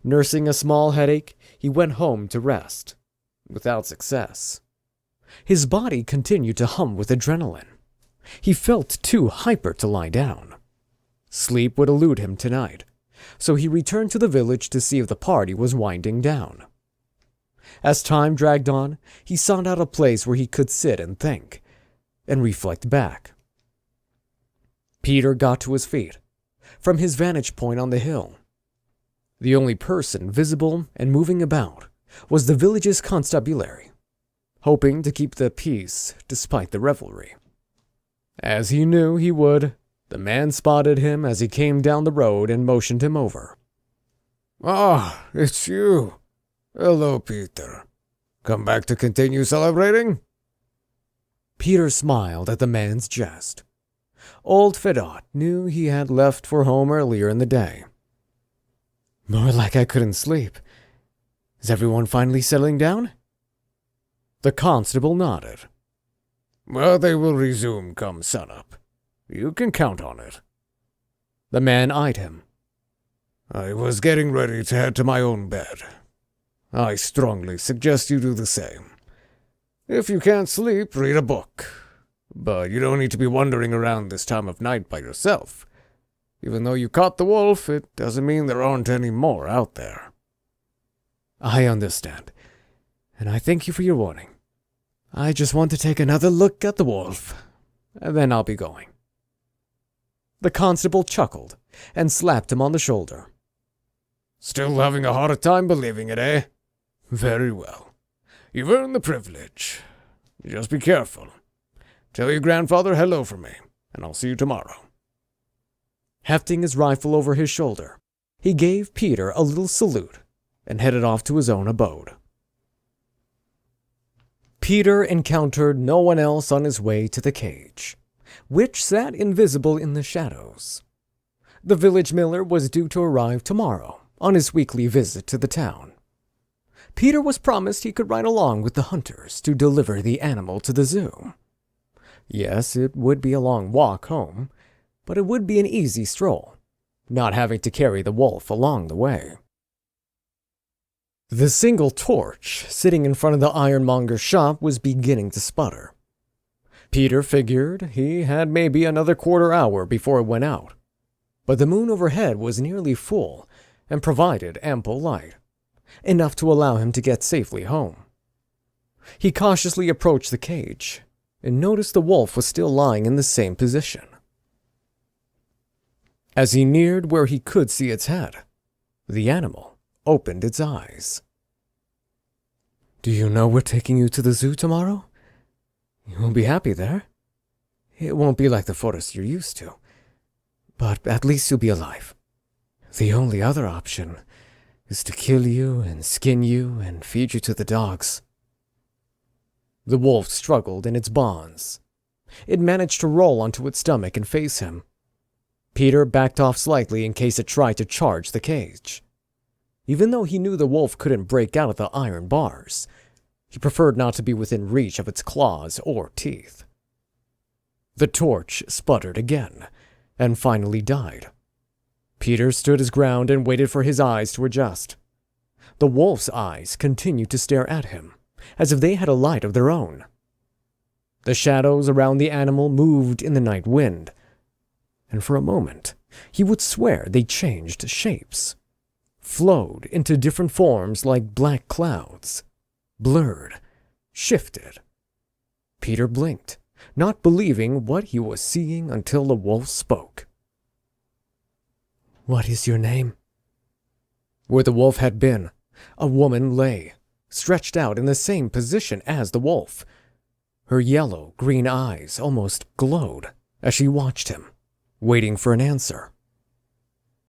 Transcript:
Nursing a small headache, he went home to rest, without success. His body continued to hum with adrenaline. He felt too hyper to lie down. Sleep would elude him tonight, so he returned to the village to see if the party was winding down. As time dragged on, he sought out a place where he could sit and think, and reflect back. Peter got to his feet, from his vantage point on the hill. The only person visible and moving about was the village's constabulary, hoping to keep the peace despite the revelry. As he knew he would, the man spotted him as he came down the road and motioned him over. "Ah, it's you. Hello, Peter. Come back to continue celebrating?" Peter smiled at the man's jest. Old Fedot knew he had left for home earlier in the day. More like I couldn't sleep. Is everyone finally settling down? The constable nodded. "Well, they will resume come sunup. You can count on it." The man eyed him. "I was getting ready to head to my own bed. I strongly suggest you do the same. If you can't sleep, read a book. But you don't need to be wandering around this time of night by yourself. Even though you caught the wolf, it doesn't mean there aren't any more out there." I understand, and I thank you for your warning. I just want to take another look at the wolf, and then I'll be going. The constable chuckled and slapped him on the shoulder. "Still having a hard time believing it, eh? Very well. You've earned the privilege. Just be careful. Tell your grandfather hello from me, and I'll see you tomorrow." Hefting his rifle over his shoulder, he gave Peter a little salute and headed off to his own abode. Peter encountered no one else on his way to the cage, which sat invisible in the shadows. The village miller was due to arrive tomorrow on his weekly visit to the town. Peter was promised he could ride along with the hunters to deliver the animal to the zoo. Yes, it would be a long walk home, but it would be an easy stroll, not having to carry the wolf along the way. The single torch sitting in front of the ironmonger's shop was beginning to sputter. Peter figured he had maybe another quarter hour before it went out, but the moon overhead was nearly full and provided ample light, enough to allow him to get safely home. He cautiously approached the cage and noticed the wolf was still lying in the same position. As he neared where he could see its head, the animal opened its eyes. "Do you know we're taking you to the zoo tomorrow? You won't be happy there. It won't be like the forest you're used to, but at least you'll be alive. The only other option is to kill you and skin you and feed you to the dogs." The wolf struggled in its bonds. It managed to roll onto its stomach and face him. Peter backed off slightly in case it tried to charge the cage. Even though he knew the wolf couldn't break out of the iron bars, he preferred not to be within reach of its claws or teeth. The torch sputtered again, and finally died. Peter stood his ground and waited for his eyes to adjust. The wolf's eyes continued to stare at him, as if they had a light of their own. The shadows around the animal moved in the night wind, and for a moment he would swear they changed shapes, flowed into different forms like black clouds, blurred, shifted. Peter blinked, not believing what he was seeing until the wolf spoke. "What is your name?" Where the wolf had been, a woman lay, stretched out in the same position as the wolf. Her yellow-green eyes almost glowed as she watched him, waiting for an answer.